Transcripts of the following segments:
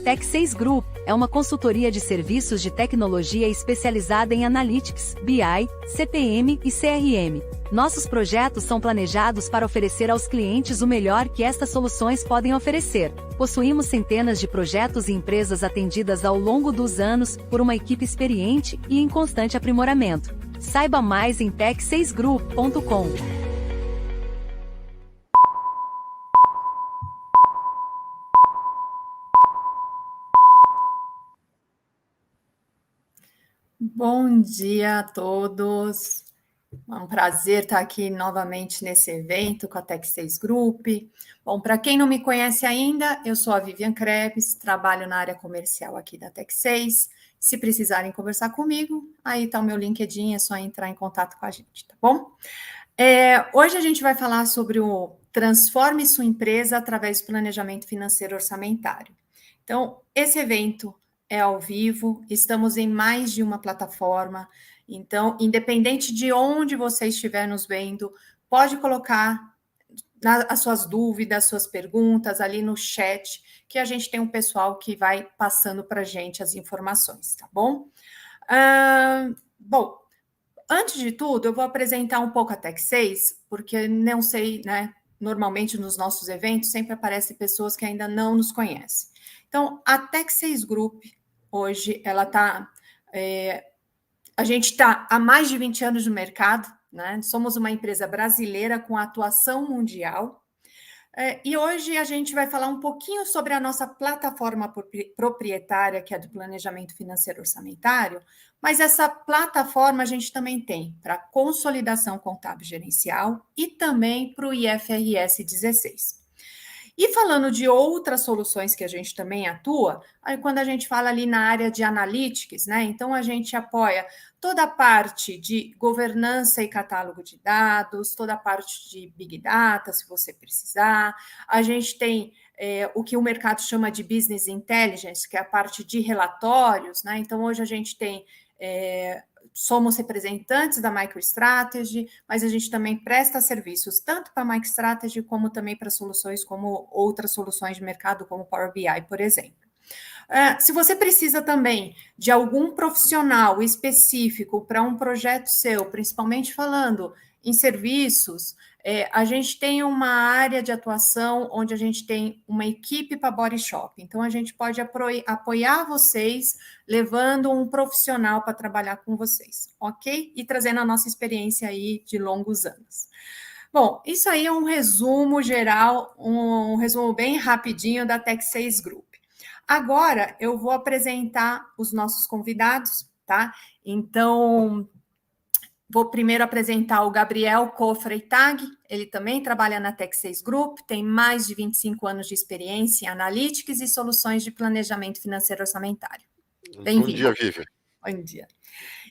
Tech6 Group é uma consultoria de serviços de tecnologia especializada em Analytics, BI, CPM e CRM. Nossos projetos são planejados para oferecer aos clientes o melhor que estas soluções podem oferecer. Possuímos centenas de projetos e empresas atendidas ao longo dos anos por uma equipe experiente e em constante aprimoramento. Saiba mais em tech6group.com. Bom dia a todos. É um prazer estar aqui novamente nesse evento com a Tech6 Group. Bom, para quem não me conhece ainda, eu sou a Vivian Krebs, trabalho na área comercial aqui da Tech6. Se precisarem conversar comigo, aí está o meu LinkedIn, é só entrar em contato com a gente, tá bom? Hoje a gente vai falar sobre o Transforme Sua Empresa através do planejamento financeiro orçamentário. Então, esse evento é ao vivo, estamos em mais de uma plataforma, então, independente de onde você estiver nos vendo, pode colocar as suas dúvidas, suas perguntas ali no chat, que a gente tem um pessoal que vai passando para a gente as informações, tá bom? Bom, antes de tudo, eu vou apresentar um pouco a Tech6, porque não sei, né? Normalmente nos nossos eventos sempre aparecem pessoas que ainda não nos conhecem. Então, a Tech6 Group, hoje, ela está... a gente está há mais de 20 anos no mercado, né? Somos uma empresa brasileira com atuação mundial. E hoje a gente vai falar um pouquinho sobre a nossa plataforma proprietária, que é do planejamento financeiro orçamentário, mas essa plataforma a gente também tem para consolidação contábil gerencial e também para o IFRS 16. E falando de outras soluções que a gente também atua, aí quando a gente fala ali na área de analytics, né? Então a gente apoia toda a parte de governança e catálogo de dados, toda a parte de Big Data, se você precisar. A gente tem o que o mercado chama de Business Intelligence, que é a parte de relatórios, né? Então hoje a gente tem... somos representantes da MicroStrategy, mas a gente também presta serviços tanto para a MicroStrategy como também para soluções como outras soluções de mercado, como Power BI, por exemplo. Se você precisa também de algum profissional específico para um projeto seu, principalmente falando em serviços, a gente tem uma área de atuação onde a gente tem uma equipe para body shop. Então, a gente pode apoiar vocês levando um profissional para trabalhar com vocês, ok? E trazendo a nossa experiência aí de longos anos. Bom, isso aí é um resumo geral, um resumo bem rapidinho da Tech6 Group. Agora, eu vou apresentar os nossos convidados, tá? Então... vou primeiro apresentar o Gabriel Cofreitag, ele também trabalha na Tech6 Group, tem mais de 25 anos de experiência em analytics e soluções de planejamento financeiro orçamentário. Bem-vindo. Bom dia, Vivian. Bom dia.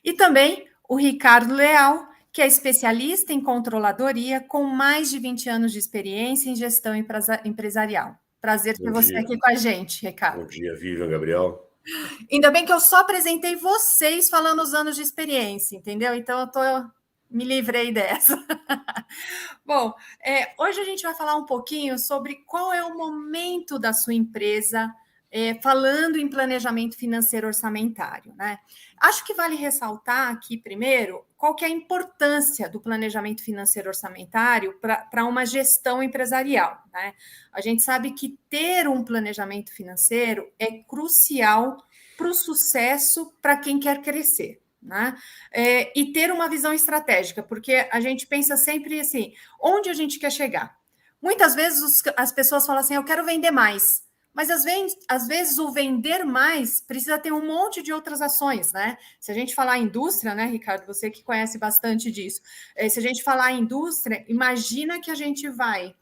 E também o Ricardo Leal, que é especialista em controladoria, com mais de 20 anos de experiência em gestão empresarial. Prazer ter você aqui com a gente, Ricardo. Bom dia, Vivian, Gabriel. Ainda bem que eu só apresentei vocês falando os anos de experiência, entendeu? Então, me livrei dessa. Bom, hoje a gente vai falar um pouquinho sobre qual é o momento da sua empresa falando em planejamento financeiro orçamentário, né? Acho que vale ressaltar aqui, primeiro, qual que é a importância do planejamento financeiro orçamentário para uma gestão empresarial, né? A gente sabe que ter um planejamento financeiro é crucial para o sucesso para quem quer crescer, né? E ter uma visão estratégica, porque a gente pensa sempre assim, onde a gente quer chegar? Muitas vezes as pessoas falam assim, eu quero vender mais, mas às vezes o vender mais precisa ter um monte de outras ações, né? Se a gente falar em indústria, né, Ricardo, você que conhece bastante disso, se a gente falar em indústria, imagina que a gente vai...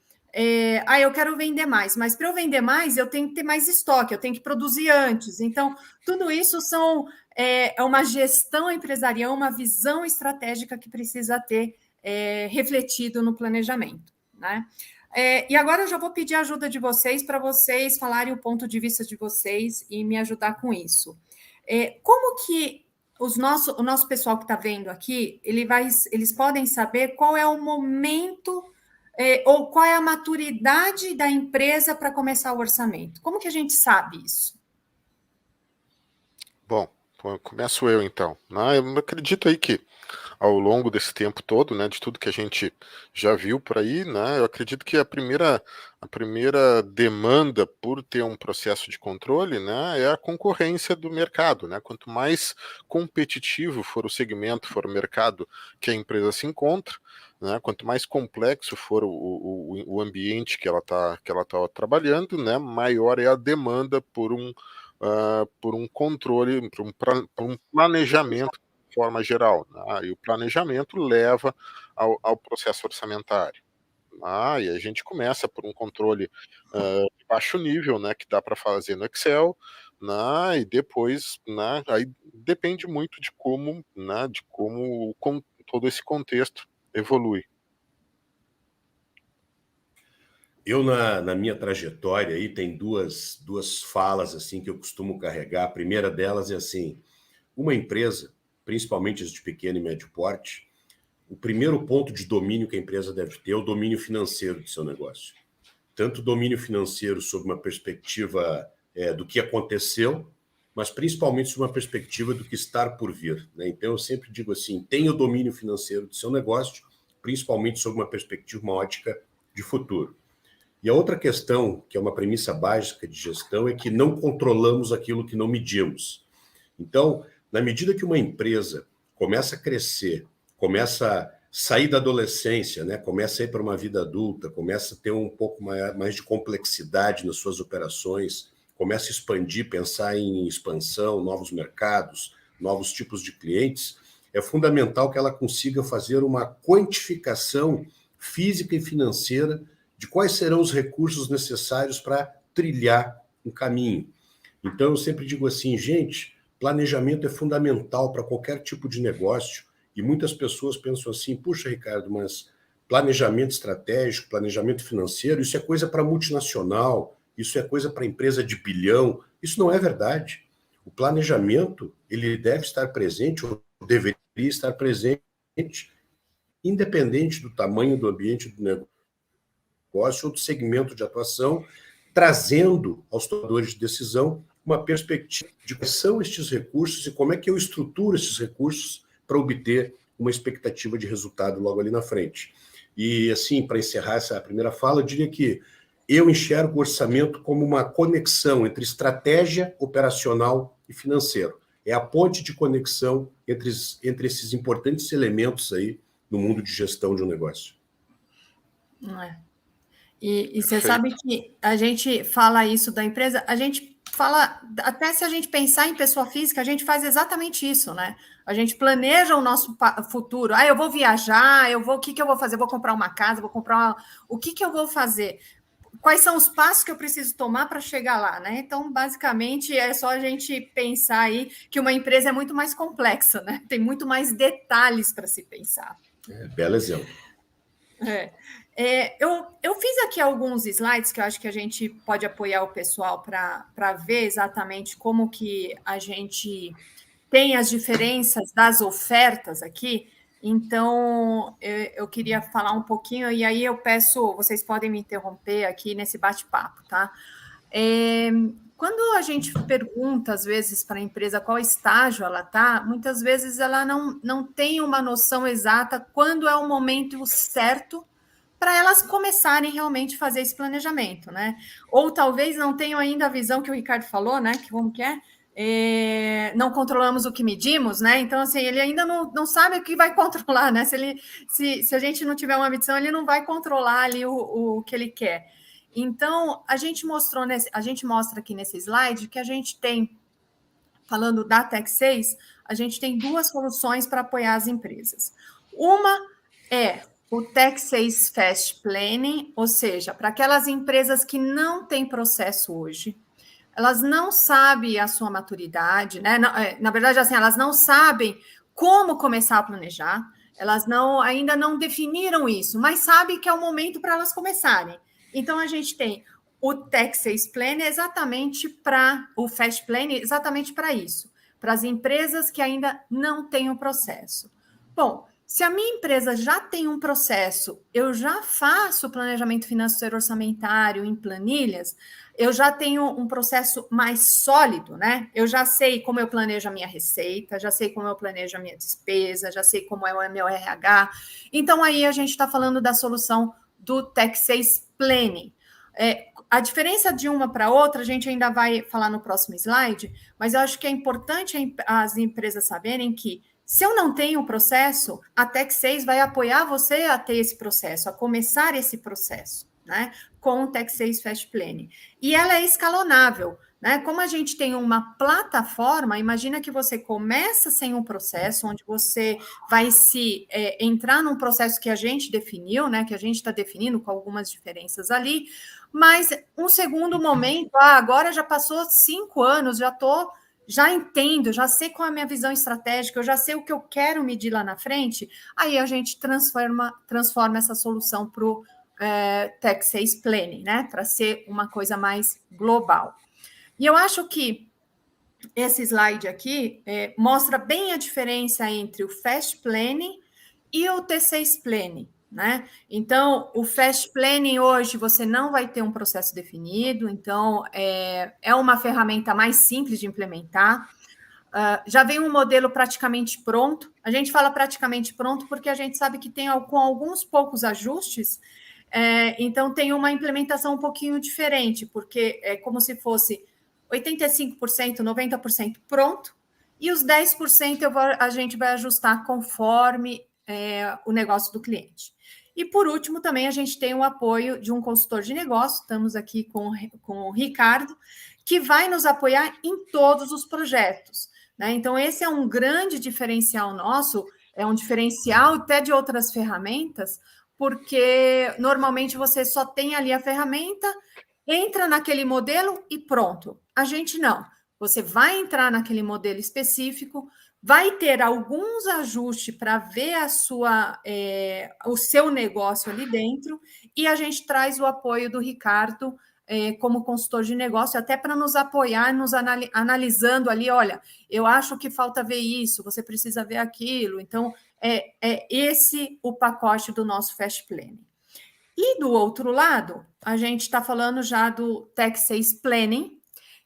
eu quero vender mais, mas para eu vender mais, eu tenho que ter mais estoque, eu tenho que produzir antes. Então, tudo isso é uma gestão empresarial, uma visão estratégica que precisa ter refletido no planejamento, né? E agora eu já vou pedir a ajuda de vocês para vocês falarem o ponto de vista de vocês e me ajudar com isso. Como que o nosso pessoal que está vendo aqui, eles podem saber qual é o momento ou qual é a maturidade da empresa para começar o orçamento? Como que a gente sabe isso? Bom, começo eu então. Eu acredito aí que ao longo desse tempo todo, né, de tudo que a gente já viu por aí, né, eu acredito que a primeira demanda por ter um processo de controle, né, é a concorrência do mercado, né? Quanto mais competitivo for o segmento, for o mercado que a empresa se encontra, né, quanto mais complexo for o ambiente que ela tá trabalhando, né, maior é a demanda por um controle, por um planejamento de forma geral, né? E o planejamento leva ao processo orçamentário. E a gente começa por um controle de baixo nível, né, que dá para fazer no Excel, e depois, aí depende muito de como todo esse contexto evolui. Eu, na minha trajetória, aí tem duas falas assim que eu costumo carregar. A primeira delas é assim: uma empresa, principalmente as de pequeno e médio porte, o primeiro ponto de domínio que a empresa deve ter é o domínio financeiro do seu negócio. Tanto o domínio financeiro sob uma perspectiva do que aconteceu, mas principalmente sob uma perspectiva do que está por vir, né? Então, eu sempre digo assim: tenha o domínio financeiro do seu negócio, principalmente sob uma perspectiva, uma ótica de futuro. E a outra questão, que é uma premissa básica de gestão, é que não controlamos aquilo que não medimos. Então, na medida que uma empresa começa a crescer, começa a sair da adolescência, né, começa a ir para uma vida adulta, começa a ter um pouco mais de complexidade nas suas operações, começa a expandir, pensar em expansão, novos mercados, novos tipos de clientes, é fundamental que ela consiga fazer uma quantificação física e financeira de quais serão os recursos necessários para trilhar um caminho. Então, eu sempre digo assim, gente, planejamento é fundamental para qualquer tipo de negócio, e muitas pessoas pensam assim: puxa, Ricardo, mas planejamento estratégico, planejamento financeiro, isso é coisa para multinacional, isso é coisa para empresa de bilhão. Isso não é verdade. O planejamento, ele deve estar presente, ou deveria estar presente, independente do tamanho do ambiente do negócio ou do segmento de atuação, trazendo aos tomadores de decisão uma perspectiva de quais são estes recursos e como é que eu estruturo esses recursos para obter uma expectativa de resultado logo ali na frente. E, assim, para encerrar essa primeira fala, eu diria que eu enxergo o orçamento como uma conexão entre estratégia operacional e financeiro. É a ponte de conexão entre esses importantes elementos aí no mundo de gestão de um negócio. Não é? E você sabe que a gente fala isso da empresa, a gente fala, até se a gente pensar em pessoa física, a gente faz exatamente isso, né? A gente planeja o nosso futuro. Eu vou viajar, o que eu vou fazer? Vou comprar uma casa, o que eu vou fazer? Quais são os passos que eu preciso tomar para chegar lá, né? Então, basicamente, é só a gente pensar aí que uma empresa é muito mais complexa, né? Tem muito mais detalhes para se pensar. Belo exemplo. Eu fiz aqui alguns slides que eu acho que a gente pode apoiar o pessoal para ver exatamente como que a gente tem as diferenças das ofertas aqui. Então, eu queria falar um pouquinho, e aí eu peço, vocês podem me interromper aqui nesse bate-papo, tá? Quando a gente pergunta, às vezes, para a empresa qual estágio ela está, muitas vezes ela não tem uma noção exata quando é o momento certo para elas começarem realmente a fazer esse planejamento, né? Ou talvez não tenham ainda a visão que o Ricardo falou, né? Que como que é? Não controlamos o que medimos, né? Então, assim, ele ainda não sabe o que vai controlar, né? Se a gente não tiver uma medição, ele não vai controlar ali o que ele quer. Então, a gente mostra aqui nesse slide que a gente tem, falando da Tech 6, a gente tem duas soluções para apoiar as empresas. Uma é o Tech 6 Fast Planning, ou seja, para aquelas empresas que não têm processo hoje, elas não sabem a sua maturidade, né? Na verdade, assim, elas não sabem como começar a planejar, elas ainda não definiram isso, mas sabem que é o momento para elas começarem. Então, a gente tem o Tech 6 Planning o Fast Planning exatamente para isso, para as empresas que ainda não têm o processo. Bom, se a minha empresa já tem um processo, eu já faço o planejamento financeiro orçamentário em planilhas, eu já tenho um processo mais sólido, né? Eu já sei como eu planejo a minha receita, já sei como eu planejo a minha despesa, já sei como é o meu RH. Então, aí a gente está falando da solução do Tech 6 Planning. A diferença de uma para outra, a gente ainda vai falar no próximo slide, mas eu acho que é importante as empresas saberem que, se eu não tenho o processo, a Tech 6 vai apoiar você a ter esse processo, a começar esse processo, né? Com o Tech 6 Fast Planning. E ela é escalonável, né? Como a gente tem uma plataforma, imagina que você começa sem um processo, onde você vai entrar num processo que a gente definiu, né? Que a gente está definindo com algumas diferenças ali, mas um segundo momento, agora já passou 5 anos, já entendo, já sei qual é a minha visão estratégica, eu já sei o que eu quero medir lá na frente, aí a gente transforma essa solução para o Tech 6 Planning, né? Para ser uma coisa mais global. E eu acho que esse slide aqui mostra bem a diferença entre o Fast Planning e o T6 Planning, né? Então, o Fast Planning hoje você não vai ter um processo definido, então é uma ferramenta mais simples de implementar. Já vem um modelo praticamente pronto. A gente fala praticamente pronto porque a gente sabe que tem com alguns poucos ajustes, então tem uma implementação um pouquinho diferente, porque é como se fosse 85%, 90% pronto, e os 10% a gente vai ajustar conforme o negócio do cliente. E, por último, também a gente tem o apoio de um consultor de negócio, estamos aqui com o Ricardo, que vai nos apoiar em todos os projetos, né? Então, esse é um grande diferencial nosso, é um diferencial até de outras ferramentas, porque normalmente você só tem ali a ferramenta, entra naquele modelo e pronto. A gente não. Você vai entrar naquele modelo específico, vai ter alguns ajustes para ver o seu negócio ali dentro, e a gente traz o apoio do Ricardo como consultor de negócio, até para nos apoiar, nos analisando ali, olha, eu acho que falta ver isso, você precisa ver aquilo. Então, é esse o pacote do nosso Fast Planning. E do outro lado, a gente está falando já do Tech 6 Planning,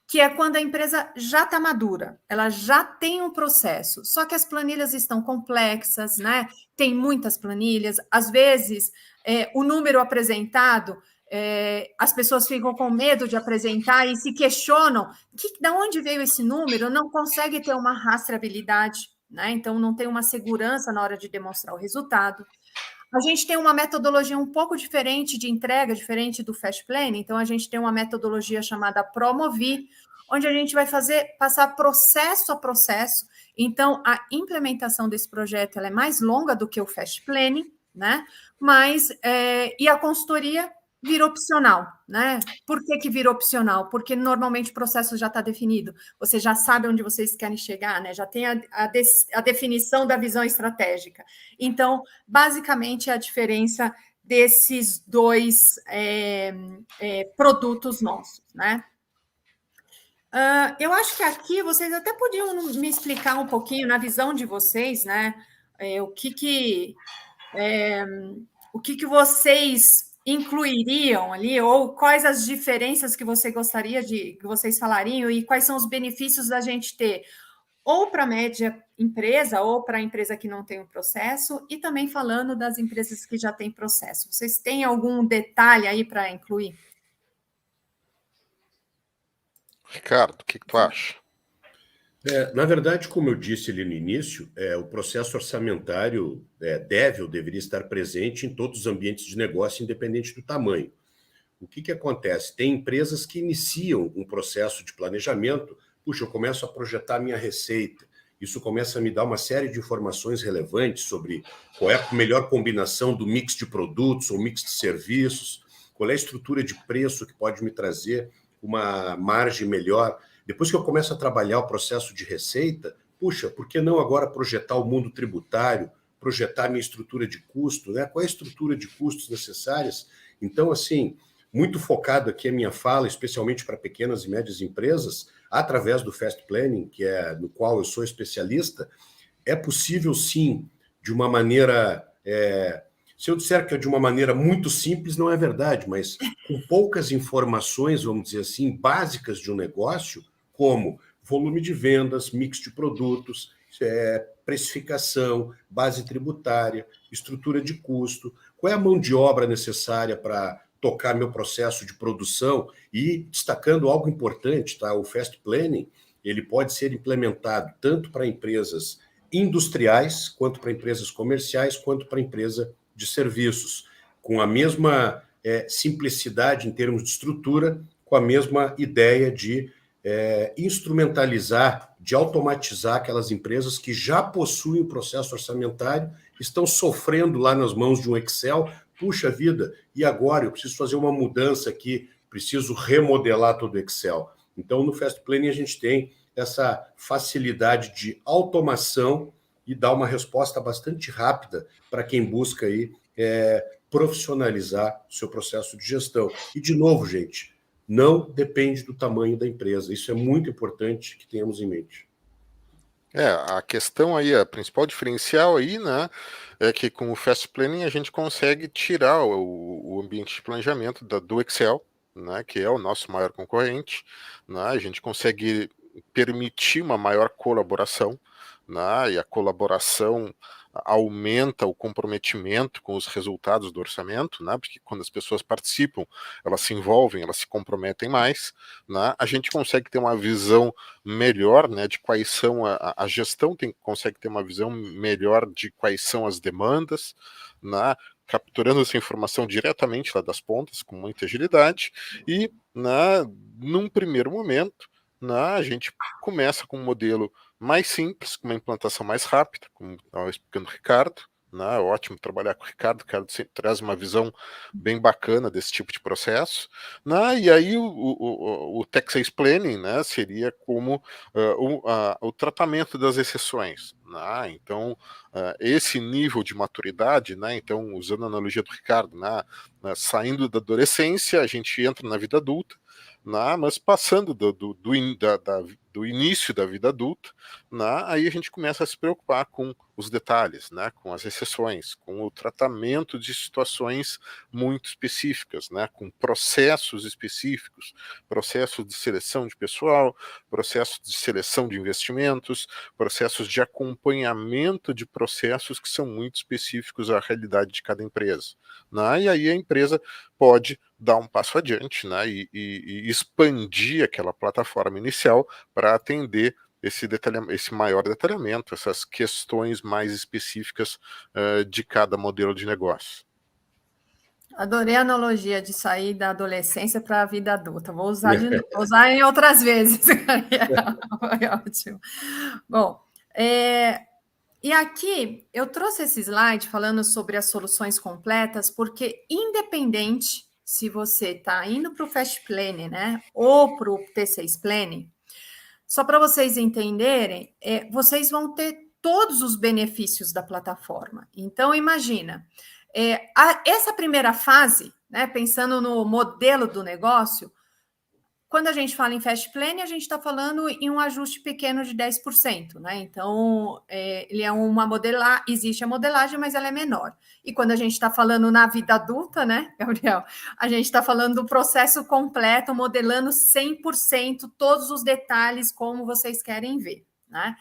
que é quando a empresa já está madura, ela já tem um processo, só que as planilhas estão complexas, né? Tem muitas planilhas, às vezes o número apresentado, as pessoas ficam com medo de apresentar e se questionam de onde veio esse número, não consegue ter uma rastreabilidade, né? Então não tem uma segurança na hora de demonstrar o resultado. A gente tem uma metodologia um pouco diferente de entrega, diferente do Fast Planning, então a gente tem uma metodologia chamada Promovi, onde a gente vai passar processo a processo. Então, a implementação desse projeto ela é mais longa do que o Fast Planning, né? Mas, e a consultoria vira opcional, né? Por que vira opcional? Porque normalmente o processo já está definido, você já sabe onde vocês querem chegar, né? Já tem a definição da visão estratégica. Então, basicamente, é a diferença desses dois produtos nossos, né? Eu acho que aqui vocês até podiam me explicar um pouquinho, na visão de vocês, né? O que vocês incluiriam ali, ou quais as diferenças que você gostaria que vocês falariam, e quais são os benefícios da gente ter ou para a média empresa, ou para a empresa que não tem um processo, e também falando das empresas que já têm processo. Vocês têm algum detalhe aí para incluir? Ricardo, o que tu acha? Na verdade, como eu disse ali no início, o processo orçamentário deve ou deveria estar presente em todos os ambientes de negócio, independente do tamanho. O que acontece? Tem empresas que iniciam um processo de planejamento. Puxa, eu começo a projetar minha receita. Isso começa a me dar uma série de informações relevantes sobre qual é a melhor combinação do mix de produtos ou mix de serviços, qual é a estrutura de preço que pode me trazer uma margem melhor. Depois que eu começo a trabalhar o processo de receita, puxa, por que não agora projetar o mundo tributário, projetar a minha estrutura de custo, né? Qual é a estrutura de custos necessárias? Então, assim, muito focado aqui a minha fala, especialmente para pequenas e médias empresas, através do Fast Planning, que é no qual eu sou especialista, é possível, sim, de uma maneira Se eu disser que é de uma maneira muito simples, não é verdade, mas com poucas informações, vamos dizer assim, básicas de um negócio, como volume de vendas, mix de produtos, precificação, base tributária, estrutura de custo, qual é a mão de obra necessária para tocar meu processo de produção, e destacando algo importante, tá? O Fast Planning, ele pode ser implementado tanto para empresas industriais, quanto para empresas comerciais, quanto para empresa de serviços, com a mesma simplicidade em termos de estrutura, com a mesma ideia de instrumentalizar, de automatizar aquelas empresas que já possuem o processo orçamentário, estão sofrendo lá nas mãos de um Excel. Puxa vida, e agora eu preciso fazer uma mudança aqui, preciso remodelar todo o Excel. Então, no Fast Planning, a gente tem essa facilidade de automação e dar uma resposta bastante rápida para quem busca aí, profissionalizar o seu processo de gestão. E, de novo, gente, não depende do tamanho da empresa. Isso é muito importante que tenhamos em mente. A questão aí, a principal diferencial aí, né, é que com o Fast Planning a gente consegue tirar o ambiente de planejamento do Excel, né, que é o nosso maior concorrente, né, a gente consegue permitir uma maior colaboração, né, e a colaboração aumenta o comprometimento com os resultados do orçamento, né, porque quando as pessoas participam, elas se envolvem, elas se comprometem mais, né, a gente consegue ter uma visão melhor, né, de quais são a gestão consegue ter uma visão melhor de quais são as demandas, né, capturando essa informação diretamente lá das pontas com muita agilidade e, né, num primeiro momento, né, a gente começa com um modelo mais simples, com uma implantação mais rápida, como estava explicando o Ricardo, né, ótimo trabalhar com o Ricardo sempre traz uma visão bem bacana desse tipo de processo, né, e aí o Tech 6 Planning, né, seria como o tratamento das exceções, né, então esse nível de maturidade, né, então usando a analogia do Ricardo, né, saindo da adolescência, a gente entra na vida adulta, né, mas passando do início da vida adulta, né, aí a gente começa a se preocupar com os detalhes, né, com as exceções, com o tratamento de situações muito específicas, né, com processos específicos, processos de seleção de pessoal, processos de seleção de investimentos, processos de acompanhamento de processos que são muito específicos à realidade de cada empresa, né, e aí a empresa pode dar um passo adiante, né, e expandir aquela plataforma inicial para atender esse maior detalhamento, essas questões mais específicas de cada modelo de negócio. Adorei a analogia de sair da adolescência para a vida adulta. Vou usar usar em outras vezes. Foi ótimo. Bom, e aqui eu trouxe esse slide falando sobre as soluções completas, porque independente se você está indo para o Fast Planning, né, ou para o T6 Planning, só para vocês entenderem, vocês vão ter todos os benefícios da plataforma. Então, imagina, essa primeira fase, né, pensando no modelo do negócio, quando a gente fala em Fast Planning, a gente está falando em um ajuste pequeno de 10%, né? Então, ele é uma modelagem, existe a modelagem, mas ela é menor. E quando a gente está falando na vida adulta, né, Gabriel? A gente está falando do processo completo, modelando 100% todos os detalhes, como vocês querem ver, né?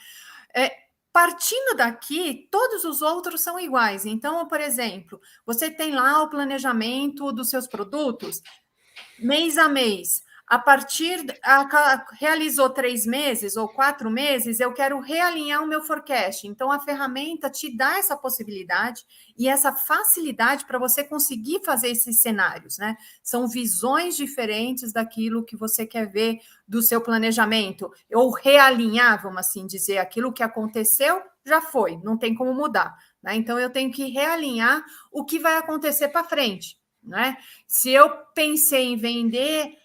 Partindo daqui, todos os outros são iguais. Então, por exemplo, você tem lá o planejamento dos seus produtos, mês a mês. A partir, realizou 3 meses ou 4 meses, eu quero realinhar o meu forecast. Então, a ferramenta te dá essa possibilidade e essa facilidade para você conseguir fazer esses cenários, né? São visões diferentes daquilo que você quer ver do seu planejamento. Ou realinhar, vamos assim dizer, aquilo que aconteceu, já foi, não tem como mudar, né? Então, eu tenho que realinhar o que vai acontecer para frente, né? Se eu pensei em vender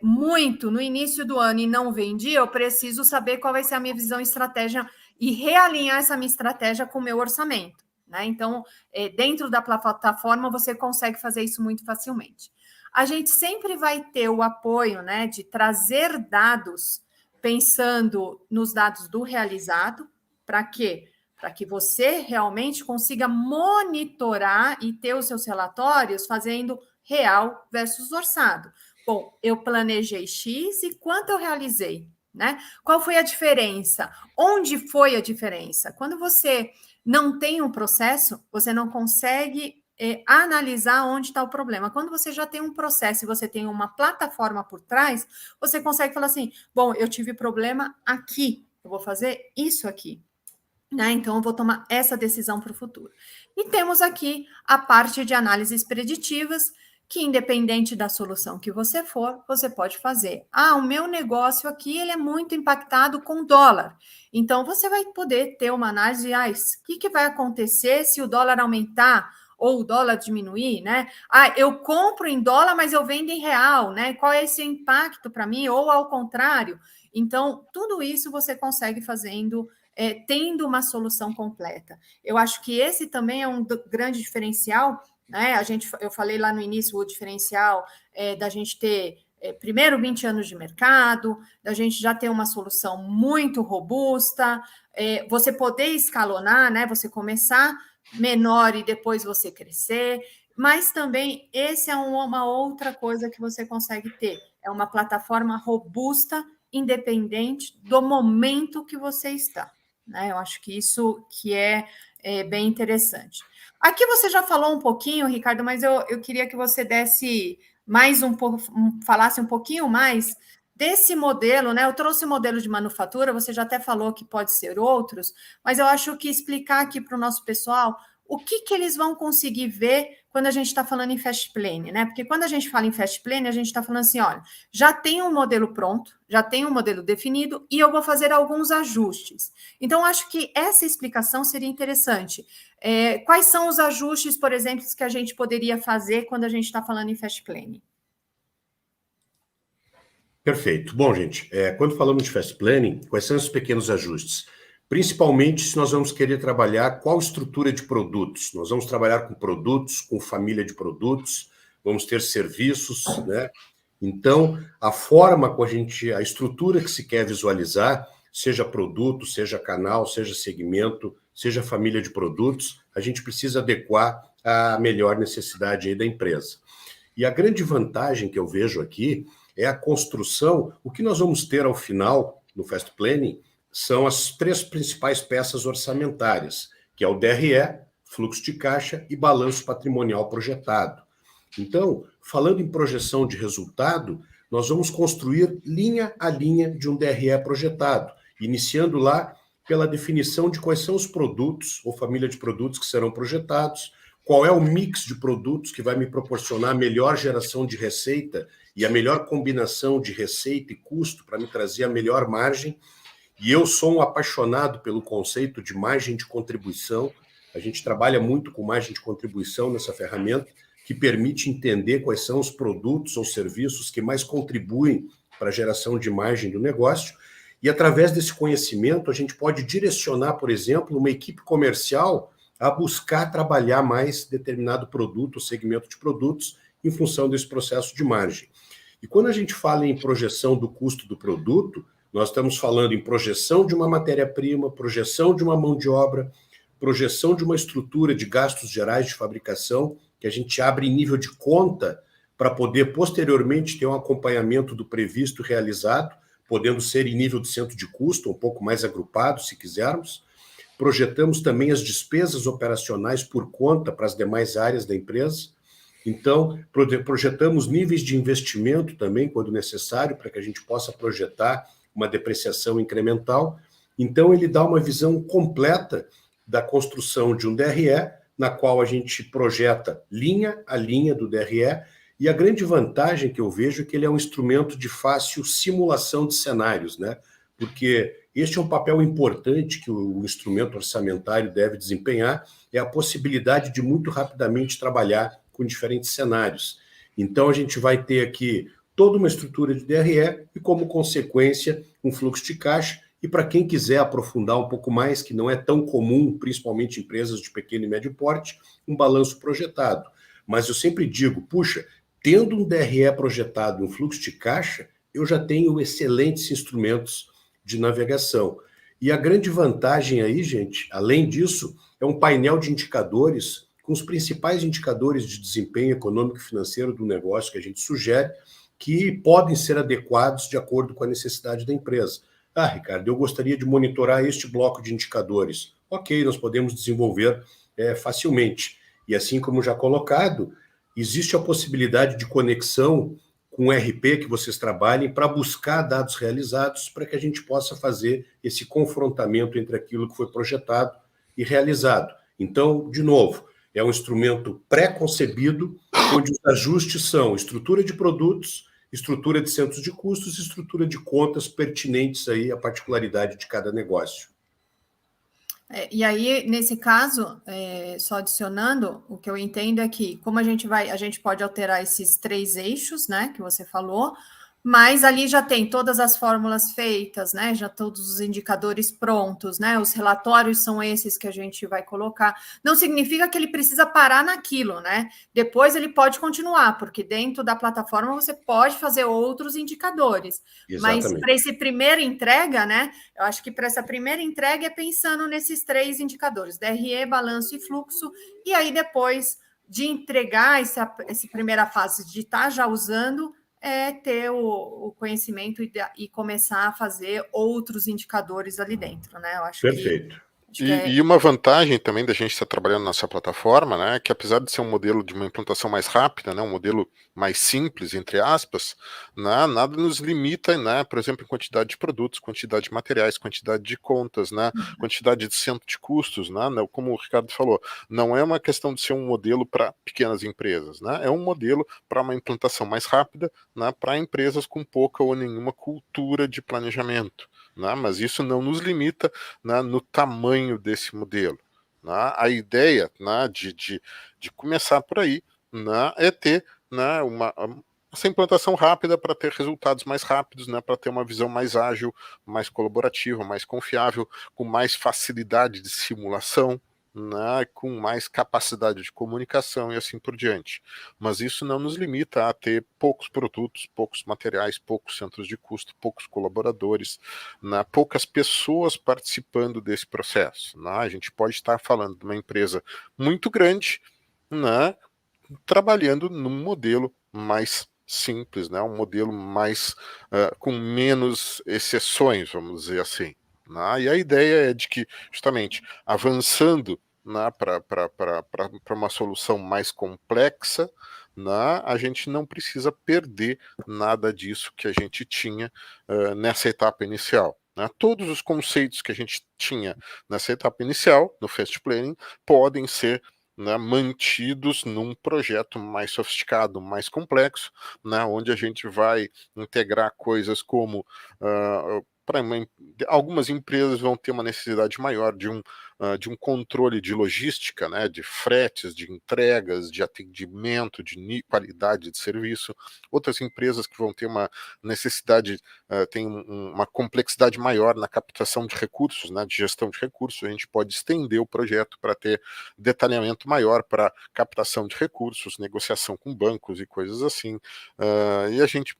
muito no início do ano e não vendi, eu preciso saber qual vai ser a minha visão e estratégia e realinhar essa minha estratégia com o meu orçamento, né? Então, dentro da plataforma, você consegue fazer isso muito facilmente. A gente sempre vai ter o apoio, né, de trazer dados pensando nos dados do realizado. Para quê? para que você realmente consiga monitorar e ter os seus relatórios fazendo real versus orçado. Bom, eu planejei X e quanto eu realizei, né? Qual foi a diferença? Onde foi a diferença? Quando você não tem um processo, você não consegue analisar onde está o problema. Quando você já tem um processo e você tem uma plataforma por trás, você consegue falar assim, bom, eu tive problema aqui, eu vou fazer isso aqui. Né? Então, eu vou tomar essa decisão para o futuro. E temos aqui a parte de análises preditivas, que independente da solução que você for, você pode fazer. Ah, o meu negócio aqui ele é muito impactado com dólar. Então, você vai poder ter uma análise, o que vai acontecer se o dólar aumentar ou o dólar diminuir, né? Ah, eu compro em dólar, mas eu vendo em real, né? Qual é esse impacto para mim? Ou ao contrário. Então, tudo isso você consegue fazendo tendo uma solução completa. Eu acho que esse também é um grande diferencial, né? Eu falei lá no início o diferencial da gente ter primeiro 20 anos de mercado, da gente já ter uma solução muito robusta, você poder escalonar, né? Você começar menor e depois você crescer, mas também esse é uma outra coisa que você consegue ter, é uma plataforma robusta, independente do momento que você está. Né? Eu acho que isso que é bem interessante. Aqui você já falou um pouquinho, Ricardo, mas eu queria que você desse mais falasse um pouquinho mais desse modelo, né? Eu trouxe o modelo de manufatura, você já até falou que pode ser outros, mas eu acho que explicar aqui para o nosso pessoal o que eles vão conseguir ver quando a gente está falando em Fast Plane, né? Porque quando a gente fala em Fast Plane, a gente está falando assim, olha, já tem um modelo pronto, já tem um modelo definido e eu vou fazer alguns ajustes. Então, acho que essa explicação seria interessante. Quais são os ajustes, por exemplo, que a gente poderia fazer quando a gente está falando em Fast Plane? Perfeito. Bom, gente, quando falamos de Fast Planning, quais são os pequenos ajustes? Principalmente se nós vamos querer trabalhar qual estrutura de produtos. Nós vamos trabalhar com produtos, com família de produtos, vamos ter serviços, né? Então, a forma com a estrutura que se quer visualizar, seja produto, seja canal, seja segmento, seja família de produtos, a gente precisa adequar à melhor necessidade aí da empresa. E a grande vantagem que eu vejo aqui é a construção, o que nós vamos ter ao final, no Fast Planning, são as 3 principais peças orçamentárias, que é o DRE, fluxo de caixa e balanço patrimonial projetado. Então, falando em projeção de resultado, nós vamos construir linha a linha de um DRE projetado, iniciando lá pela definição de quais são os produtos ou família de produtos que serão projetados, qual é o mix de produtos que vai me proporcionar a melhor geração de receita e a melhor combinação de receita e custo para me trazer a melhor margem. E eu sou um apaixonado pelo conceito de margem de contribuição. A gente trabalha muito com margem de contribuição nessa ferramenta, que permite entender quais são os produtos ou serviços que mais contribuem para a geração de margem do negócio. E através desse conhecimento, a gente pode direcionar, por exemplo, uma equipe comercial a buscar trabalhar mais determinado produto ou segmento de produtos em função desse processo de margem. E quando a gente fala em projeção do custo do produto, nós estamos falando em projeção de uma matéria-prima, projeção de uma mão de obra, projeção de uma estrutura de gastos gerais de fabricação, que a gente abre em nível de conta para poder, posteriormente, ter um acompanhamento do previsto e realizado, podendo ser em nível de centro de custo, um pouco mais agrupado, se quisermos. Projetamos também as despesas operacionais por conta para as demais áreas da empresa. Então, projetamos níveis de investimento também, quando necessário, para que a gente possa projetar uma depreciação incremental. Então, ele dá uma visão completa da construção de um DRE, na qual a gente projeta linha a linha do DRE, e a grande vantagem que eu vejo é que ele é um instrumento de fácil simulação de cenários, né? Porque este é um papel importante que o instrumento orçamentário deve desempenhar, é a possibilidade de muito rapidamente trabalhar com diferentes cenários. Então, a gente vai ter aqui toda uma estrutura de DRE e, como consequência, um fluxo de caixa. E para quem quiser aprofundar um pouco mais, que não é tão comum, principalmente empresas de pequeno e médio porte, um balanço projetado. Mas eu sempre digo, puxa, tendo um DRE projetado e um fluxo de caixa, eu já tenho excelentes instrumentos de navegação. E a grande vantagem aí, gente, além disso, é um painel de indicadores com os principais indicadores de desempenho econômico e financeiro do negócio que a gente sugere, que podem ser adequados de acordo com a necessidade da empresa. Ah, Ricardo, eu gostaria de monitorar este bloco de indicadores. Ok, nós podemos desenvolver facilmente. E assim como já colocado, existe a possibilidade de conexão com o RP que vocês trabalhem para buscar dados realizados para que a gente possa fazer esse confrontamento entre aquilo que foi projetado e realizado. Então, de novo, é um instrumento pré-concebido, onde os ajustes são estrutura de produtos, estrutura de centros de custos e estrutura de contas pertinentes aí à particularidade de cada negócio. E aí, nesse caso, só adicionando, o que eu entendo é que, como a gente pode alterar esses 3 eixos, né, que você falou, mas ali já tem todas as fórmulas feitas, né, já todos os indicadores prontos, né, os relatórios são esses que a gente vai colocar. Não significa que ele precisa parar naquilo, né, depois ele pode continuar, porque dentro da plataforma você pode fazer outros indicadores. Exatamente. Mas para essa primeira entrega, né, eu acho que para essa primeira entrega é pensando nesses 3 indicadores, DRE, balanço e fluxo, e aí depois de entregar essa primeira fase de estar já usando, ter o conhecimento e começar a fazer outros indicadores ali dentro, né? Eu acho Perfeito. E uma vantagem também da gente estar trabalhando nessa plataforma, né, que apesar de ser um modelo de uma implantação mais rápida, né, um modelo mais simples, entre aspas, né, nada nos limita, né, por exemplo, em quantidade de produtos, quantidade de materiais, quantidade de contas, né, quantidade de centro de custos, né, como o Ricardo falou, não é uma questão de ser um modelo para pequenas empresas, né, é um modelo para uma implantação mais rápida, né, para empresas com pouca ou nenhuma cultura de planejamento. Né, mas isso não nos limita, né, no tamanho desse modelo. Né. A ideia, né, de começar por aí, né, é ter, né, essa implantação rápida para ter resultados mais rápidos, né, para ter uma visão mais ágil, mais colaborativa, mais confiável, com mais facilidade de simulação, né, com mais capacidade de comunicação e assim por diante. Mas isso não nos limita a ter poucos produtos, poucos materiais, poucos centros de custo, poucos colaboradores, né, poucas pessoas participando desse processo. Né. A gente pode estar falando de uma empresa muito grande, né, trabalhando num modelo mais simples, né, um modelo mais com menos exceções, vamos dizer assim. Né. E a ideia é de que, justamente, avançando, né, para uma solução mais complexa, né, a gente não precisa perder nada disso que a gente tinha nessa etapa inicial. Né. Todos os conceitos que a gente tinha nessa etapa inicial, no Fast Planning, podem ser, né, mantidos num projeto mais sofisticado, mais complexo, né, onde a gente vai integrar coisas como algumas empresas vão ter uma necessidade maior de um controle de logística, né, de fretes, de entregas, de atendimento, de qualidade de serviço. Outras empresas que vão ter uma necessidade, tem uma complexidade maior na captação de recursos, né, de gestão de recursos. A gente pode estender o projeto para ter detalhamento maior para captação de recursos, negociação com bancos e coisas assim,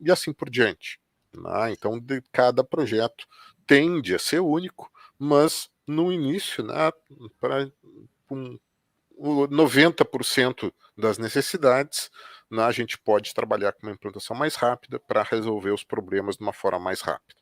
e assim por diante. Então, cada projeto tende a ser único, mas no início, né, para 90% das necessidades, né, a gente pode trabalhar com uma implantação mais rápida para resolver os problemas de uma forma mais rápida.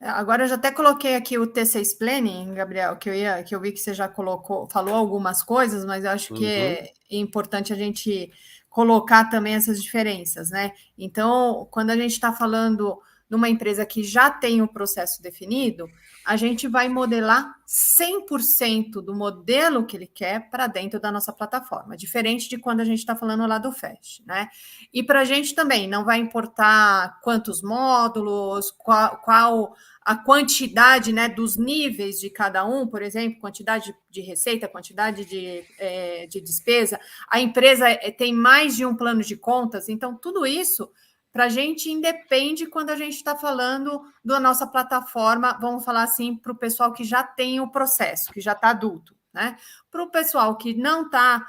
Agora eu já até coloquei aqui o T6 Planning, Gabriel, que eu vi que você já falou algumas coisas, mas eu acho que é importante a gente colocar também essas diferenças, né? Então, quando a gente está falando numa empresa que já tem o processo definido, a gente vai modelar 100% do modelo que ele quer para dentro da nossa plataforma, diferente de quando a gente está falando lá do Fast, né? E para a gente também não vai importar quantos módulos, qual a quantidade, né, dos níveis de cada um, por exemplo, quantidade de receita, quantidade de despesa. A empresa tem mais de um plano de contas, então tudo isso para a gente independe quando a gente está falando da nossa plataforma, vamos falar assim, para o pessoal que já tem o processo, que já está adulto, né? Para o pessoal que não está,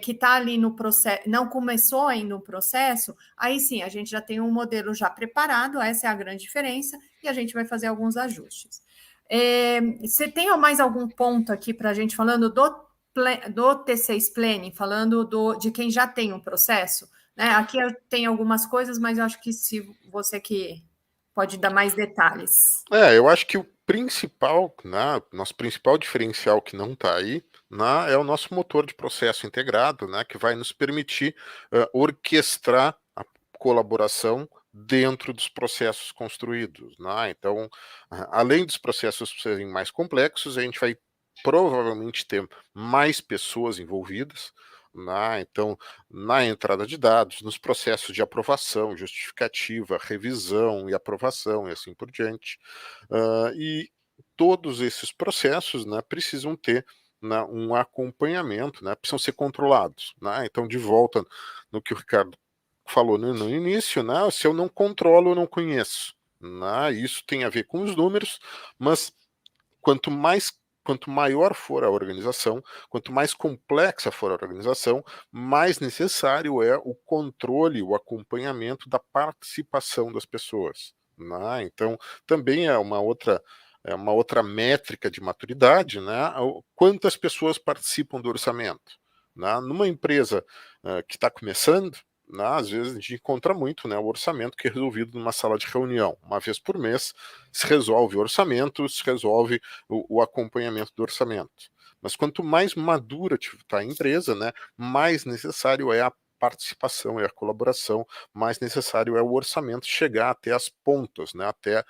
que está ali no processo, não começou ainda o processo, aí sim, a gente já tem um modelo já preparado, essa é a grande diferença, e a gente vai fazer alguns ajustes. Você tem mais algum ponto aqui para a gente falando do T6 Planning, falando de quem já tem um processo? Né? Aqui eu tenho algumas coisas, mas eu acho que se você que pode dar mais detalhes. Eu acho que o principal, né, nosso principal diferencial que não está aí, né, é o nosso motor de processo integrado, né, que vai nos permitir orquestrar a colaboração dentro dos processos construídos, né? Então, além dos processos serem mais complexos, a gente vai provavelmente ter mais pessoas envolvidas, né? Então, na entrada de dados, nos processos de aprovação, justificativa, revisão e aprovação e assim por diante. E todos esses processos, né, precisam ter, né, um acompanhamento, né, precisam ser controlados, né? Então, de volta no que o Ricardo falou no início, né, se eu não controlo, eu não conheço. Né? Isso tem a ver com os números, mas quanto maior for a organização, quanto mais complexa for a organização, mais necessário é o controle, o acompanhamento da participação das pessoas. Né? Então, também é uma outra métrica de maturidade, né? Quantas pessoas participam do orçamento. Né? Numa empresa que está começando, né, às vezes a gente encontra muito, né, o orçamento que é resolvido numa sala de reunião. Uma vez por mês se resolve o orçamento, se resolve o acompanhamento do orçamento. Mas quanto mais madura está a empresa, né, mais necessário é a participação, é a colaboração, mais necessário é o orçamento chegar até as pontas, né, até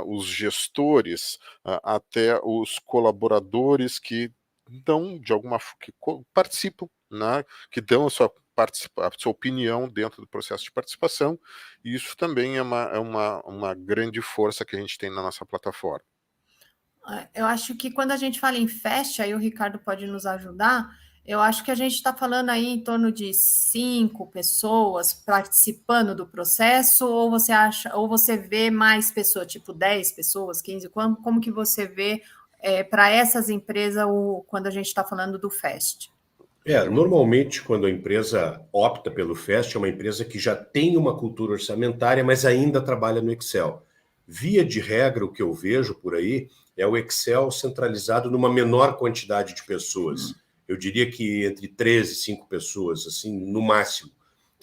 os gestores, até os colaboradores que dão de alguma que participam, né, que dão a sua opinião dentro do processo de participação, e isso também é uma grande força que a gente tem na nossa plataforma. Eu acho que quando a gente fala em FAST, aí o Ricardo pode nos ajudar, eu acho que a gente está falando aí em torno de 5 pessoas participando do processo, ou você acha, ou você vê mais pessoas, tipo 10 pessoas, 15, como que você vê para essas empresas quando a gente está falando do FAST? Normalmente, quando a empresa opta pelo FAST, é uma empresa que já tem uma cultura orçamentária, mas ainda trabalha no Excel. Via de regra, o que eu vejo por aí é o Excel centralizado numa menor quantidade de pessoas. Eu diria que entre 13 e 5 pessoas, assim, no máximo.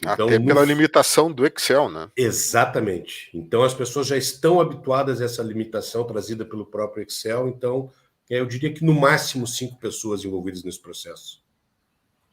Então, até pela limitação do Excel, né? Exatamente. Então, as pessoas já estão habituadas a essa limitação trazida pelo próprio Excel. Então, eu diria que no máximo 5 pessoas envolvidas nesse processo.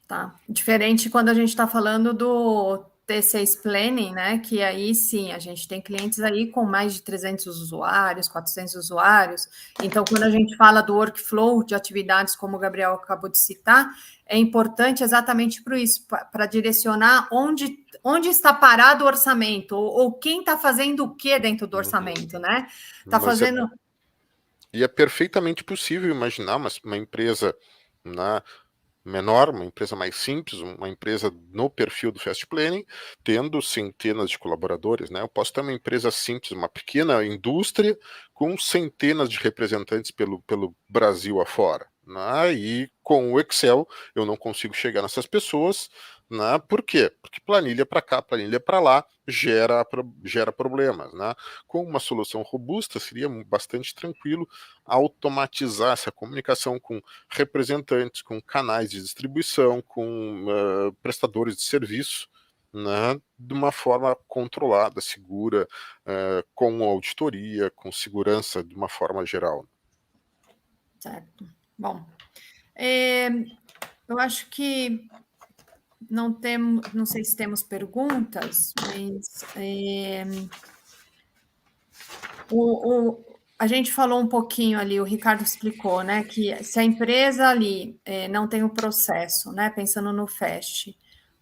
Tá. Diferente quando a gente está falando do T6 Planning, né? Que aí sim, a gente tem clientes aí com mais de 300 usuários, 400 usuários. Então, quando a gente fala do workflow de atividades, como o Gabriel acabou de citar, é importante exatamente por isso, para direcionar onde está parado o orçamento, ou quem está fazendo o que dentro do orçamento, né? Está fazendo. E é perfeitamente possível imaginar uma empresa, né, menor, uma empresa mais simples, uma empresa no perfil do Fast Planning, tendo centenas de colaboradores, né? Eu posso ter uma empresa simples, uma pequena indústria com centenas de representantes pelo Brasil afora, né? E com o Excel eu não consigo chegar nessas pessoas, né? Por quê? Porque planilha para cá, planilha para lá gera problemas, né? Com uma solução robusta seria bastante tranquilo automatizar essa comunicação com representantes, com canais de distribuição, com prestadores de serviço, né, de uma forma controlada, segura, com auditoria, com segurança de uma forma geral. Certo. Bom, eu acho que não sei se temos perguntas, mas a gente falou um pouquinho ali, o Ricardo explicou, né, que se a empresa ali não tem o processo, né, pensando no FAST,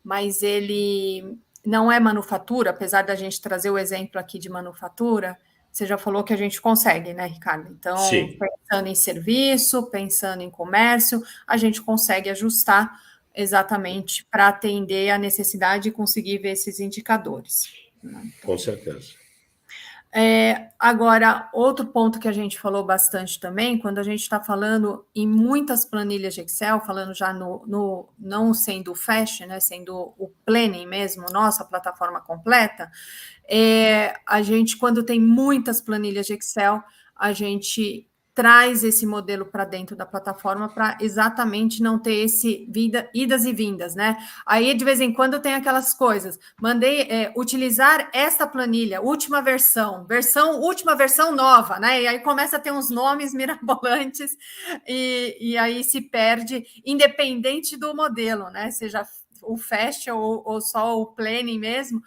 mas ele não é manufatura, apesar da gente trazer o exemplo aqui de manufatura, você já falou que a gente consegue, né, Ricardo? Então, sim, pensando em serviço, pensando em comércio, a gente consegue ajustar exatamente para atender a necessidade e conseguir ver esses indicadores. Né? Então, com certeza. Agora, outro ponto que a gente falou bastante também, quando a gente está falando em muitas planilhas de Excel, falando já não sendo o Fast, né, sendo o Planning mesmo, nossa plataforma completa, a gente, quando tem muitas planilhas de Excel, a gente traz esse modelo para dentro da plataforma para exatamente não ter esse idas e vindas, né? Aí, de vez em quando, tem aquelas coisas. Mandei utilizar esta planilha, última versão nova, né? E aí começa a ter uns nomes mirabolantes e aí se perde, independente do modelo, né? Seja o Fast ou só o Planning mesmo,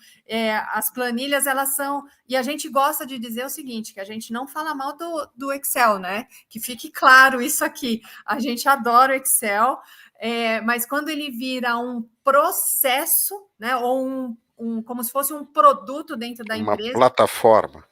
as planilhas, elas são... E a gente gosta de dizer o seguinte, que a gente não fala mal do Excel, né? Que fique claro isso aqui. A gente adora o Excel, mas quando ele vira um processo, né? Ou como se fosse um produto dentro da empresa...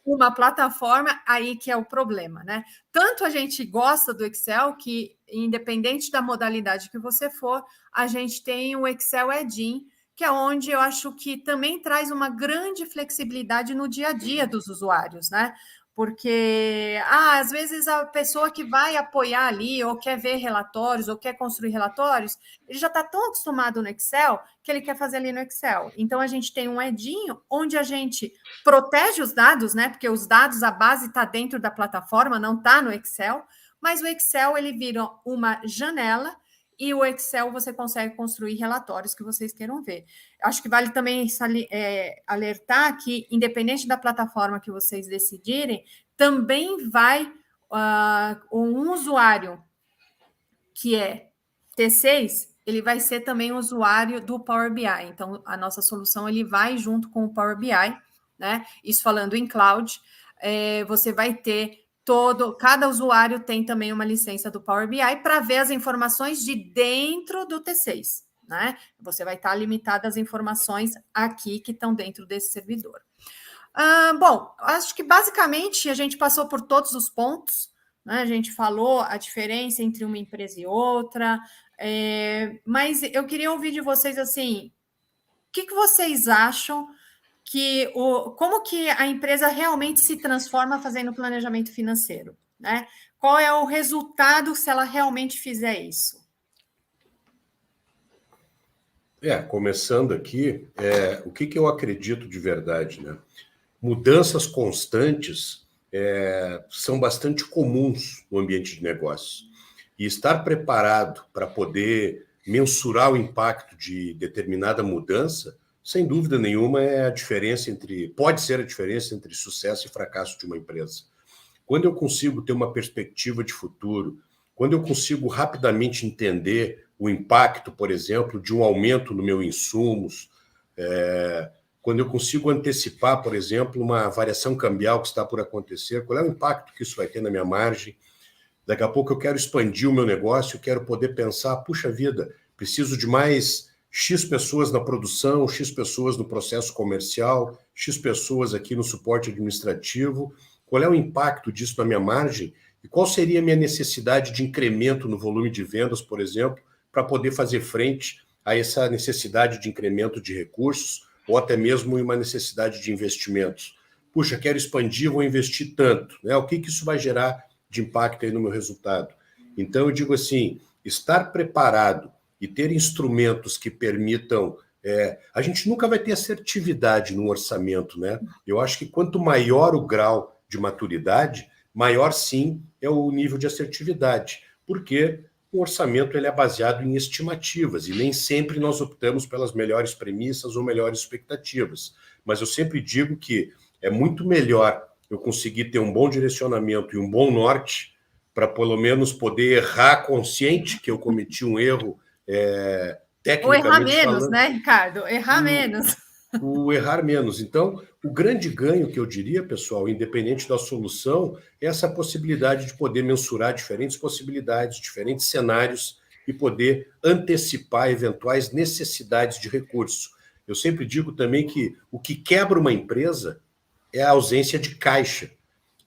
Uma plataforma, aí que é o problema, né? Tanto a gente gosta do Excel que, independente da modalidade que você for, a gente tem o Excel Add-in, que é onde eu acho que também traz uma grande flexibilidade no dia a dia dos usuários, né? Porque, às vezes, a pessoa que vai apoiar ali, ou quer ver relatórios, ou quer construir relatórios, ele já está tão acostumado no Excel que ele quer fazer ali no Excel. Então, a gente tem um Add-in onde a gente protege os dados, né? Porque os dados, a base está dentro da plataforma, não está no Excel, mas o Excel, ele vira uma janela e o Excel você consegue construir relatórios que vocês queiram ver. Acho que vale também alertar que, independente da plataforma que vocês decidirem, também vai um usuário que é T6, ele vai ser também usuário do Power BI. Então, a nossa solução ele vai junto com o Power BI, né? Isso falando em cloud, você vai ter cada usuário tem também uma licença do Power BI para ver as informações de dentro do T6, né? Você vai estar limitado às informações aqui que estão dentro desse servidor. Bom, acho que basicamente a gente passou por todos os pontos, né? A gente falou a diferença entre uma empresa e outra, mas eu queria ouvir de vocês assim, o que vocês acham como que a empresa realmente se transforma fazendo planejamento financeiro, né? Qual é o resultado se ela realmente fizer isso? Começando aqui, o que eu acredito de verdade, né? Mudanças constantes são bastante comuns no ambiente de negócios. E estar preparado para poder mensurar o impacto de determinada mudança, sem dúvida nenhuma, pode ser a diferença entre sucesso e fracasso de uma empresa. Quando eu consigo ter uma perspectiva de futuro, quando eu consigo rapidamente entender o impacto, por exemplo, de um aumento no meu insumos, quando eu consigo antecipar, por exemplo, uma variação cambial que está por acontecer, qual é o impacto que isso vai ter na minha margem? Daqui a pouco eu quero expandir o meu negócio, quero poder pensar, puxa vida, preciso de mais X pessoas na produção, X pessoas no processo comercial, X pessoas aqui no suporte administrativo. Qual é o impacto disso na minha margem? E qual seria a minha necessidade de incremento no volume de vendas, por exemplo, para poder fazer frente a essa necessidade de incremento de recursos ou até mesmo uma necessidade de investimentos? Puxa, quero expandir, vou investir tanto, né? O que isso vai gerar de impacto aí no meu resultado? Então, eu digo assim, estar preparado e ter instrumentos que permitam... a gente nunca vai ter assertividade no orçamento, né? Eu acho que quanto maior o grau de maturidade, maior, sim, é o nível de assertividade, porque o orçamento ele é baseado em estimativas e nem sempre nós optamos pelas melhores premissas ou melhores expectativas. Mas eu sempre digo que é muito melhor eu conseguir ter um bom direcionamento e um bom norte para, pelo menos, poder errar consciente que eu cometi um erro tecnicamente ou errar menos, falando, né, Ricardo? Errar menos. O errar menos. Então, o grande ganho que eu diria, pessoal, independente da solução, é essa possibilidade de poder mensurar diferentes possibilidades, diferentes cenários e poder antecipar eventuais necessidades de recurso. Eu sempre digo também que o que quebra uma empresa é a ausência de caixa.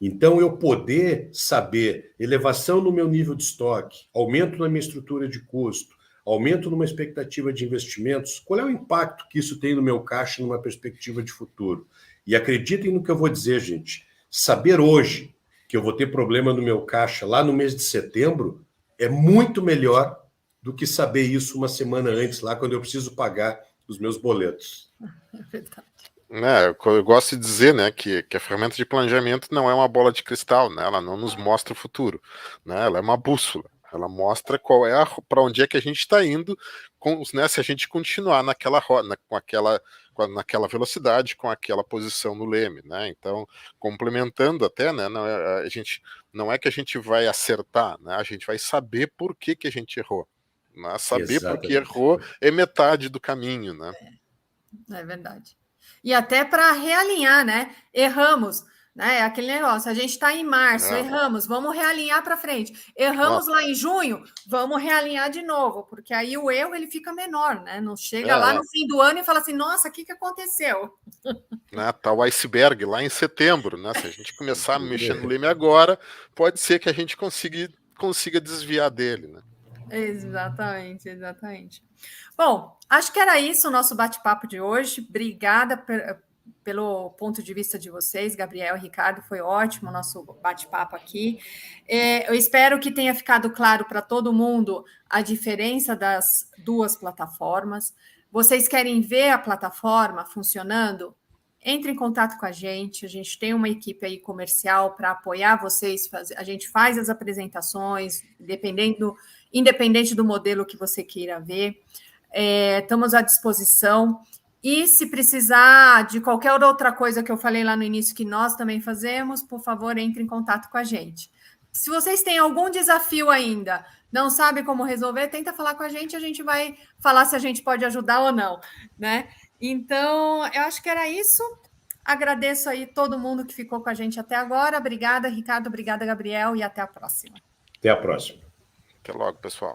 Então, eu poder saber elevação no meu nível de estoque, aumento na minha estrutura de custo, aumento numa expectativa de investimentos, qual é o impacto que isso tem no meu caixa numa perspectiva de futuro? E acreditem no que eu vou dizer, gente, saber hoje que eu vou ter problema no meu caixa lá no mês de setembro é muito melhor do que saber isso uma semana antes, lá quando eu preciso pagar os meus boletos. É verdade. né, eu gosto de dizer, né, que a ferramenta de planejamento não é uma bola de cristal, né, ela não nos mostra o futuro, né, ela é uma bússola, ela mostra qual é para onde é que a gente está indo, né, se a gente continuar naquela roda, naquela velocidade, com aquela posição no leme, né, então, complementando até, né, não é que a gente vai acertar, né, a gente vai saber por que a gente errou, né, saber por que Exatamente. errou é metade do caminho, né. É verdade. E até para realinhar, né? Erramos, né? É aquele negócio. A gente está em março, erramos, vamos realinhar para frente. Erramos lá em junho, vamos realinhar de novo, porque aí o erro ele fica menor, né? Não chega lá no fim do ano e fala assim, nossa, o que aconteceu? Né, tá o iceberg lá em setembro, né? Se a gente começar a mexer no leme agora, pode ser que a gente consiga desviar dele, né? Exatamente, exatamente. Bom, acho que era isso o nosso bate-papo de hoje. Obrigada pelo ponto de vista de vocês, Gabriel e Ricardo, foi ótimo o nosso bate-papo aqui. Eu espero que tenha ficado claro para todo mundo a diferença das duas plataformas. Vocês querem ver a plataforma funcionando? Entre em contato com a gente tem uma equipe aí comercial para apoiar vocês, a gente faz as apresentações, independente do modelo que você queira ver, estamos à disposição. E se precisar de qualquer outra coisa que eu falei lá no início, que nós também fazemos, por favor, entre em contato com a gente. Se vocês têm algum desafio ainda, não sabe como resolver, tenta falar com a gente vai falar se a gente pode ajudar ou não, né? Então, eu acho que era isso. Agradeço aí todo mundo que ficou com a gente até agora. Obrigada, Ricardo. Obrigada, Gabriel. E até a próxima. Até a próxima. Até logo, pessoal.